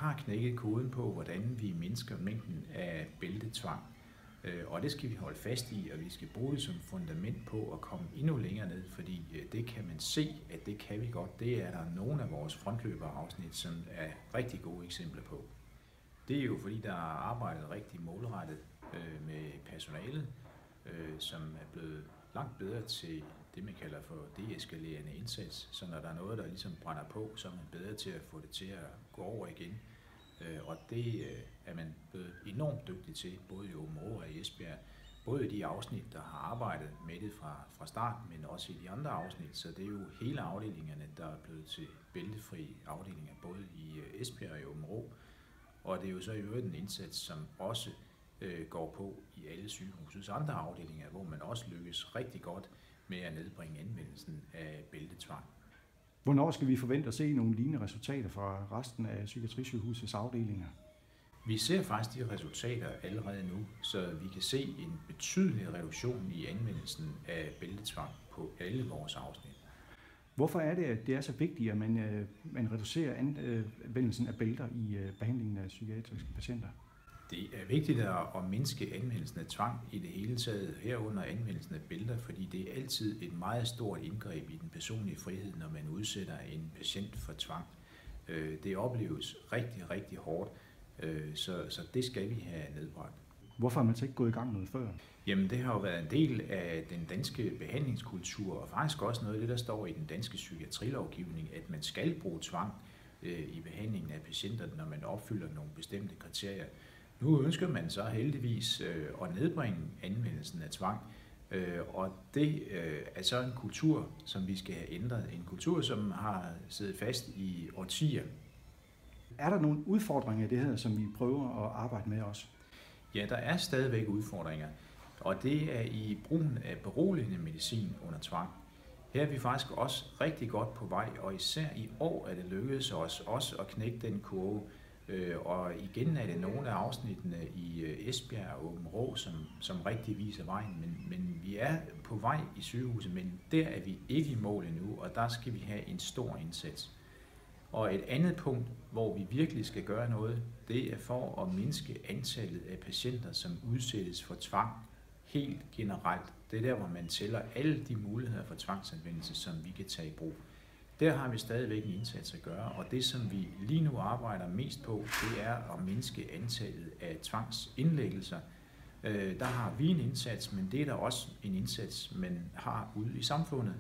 har knækket koden på, hvordan vi mindsker mængden af bæltetvang. Og det skal vi holde fast i, og vi skal bruge det som fundament på at komme endnu længere ned, fordi det kan man se, at det kan vi godt. Det er der nogle af vores frontløberafsnit, som er rigtig gode eksempler på. Det er jo fordi, der er arbejdet rigtig målrettet med personalet, som er blevet langt bedre til det, man kalder for deeskalerende indsats. Så når der er noget, der ligesom brænder på, så er man bedre til at få det til at gå over igen. Og det er man blevet enormt dygtig til, både i Aabenraa og i Esbjerg. Både i de afsnit, der har arbejdet med det fra start, men også i de andre afsnit. Så det er jo hele afdelingerne, der er blevet til bæltefri afdelinger, både i Esbjerg og i Aabenraa. Og det er jo så i øvrigt en indsats, som også går på i alle sygehusets andre afdelinger, hvor man også lykkes rigtig godt med at nedbringe anvendelsen af bæltetvang. Hvornår skal vi forvente at se nogle lignende resultater fra resten af psykiatrisygehusets afdelinger? Vi ser faktisk de resultater allerede nu, så vi kan se en betydelig reduktion i anvendelsen af bæltetvang på alle vores afsnit. Hvorfor er det, at det er så vigtigt, at man reducerer anvendelsen af bælter i behandlingen af psykiatriske patienter? Det er vigtigt at mindske anvendelsen af tvang i det hele taget, herunder anvendelsen af bælter, fordi det er altid et meget stort indgreb i den personlige frihed, når man udsætter en patient for tvang. Det opleves rigtig, rigtig hårdt, så det skal vi have nedbragt. Hvorfor har man så ikke gået i gang noget før? Jamen, det har jo været en del af den danske behandlingskultur, og faktisk også noget af det, der står i den danske psykiatrilovgivning, at man skal bruge tvang i behandlingen af patienter, når man opfylder nogle bestemte kriterier. Nu ønsker man så heldigvis at nedbringe anvendelsen af tvang, og det er så en kultur, som vi skal have ændret. En kultur, som har siddet fast i årtier. Er der nogle udfordringer i det her, som vi prøver at arbejde med også? Ja, der er stadigvæk udfordringer, og det er i brugen af beroligende medicin under tvang. Her er vi faktisk også rigtig godt på vej, og især i år er det lykkedes os også at knække den kurve. Og igen er det nogle af afsnittene i Esbjerg og Aabenraa, som rigtig viser vejen, men vi er på vej i sygehuset, men der er vi ikke i mål endnu, og der skal vi have en stor indsats. Og et andet punkt, hvor vi virkelig skal gøre noget, det er for at mindske antallet af patienter, som udsættes for tvang helt generelt. Det er der, hvor man tæller alle de muligheder for tvangsanvendelse, som vi kan tage i brug. Der har vi stadigvæk en indsats at gøre, og det, som vi lige nu arbejder mest på, det er at mindske antallet af tvangsindlæggelser. Der har vi en indsats, men det er der også en indsats, man har ude i samfundet.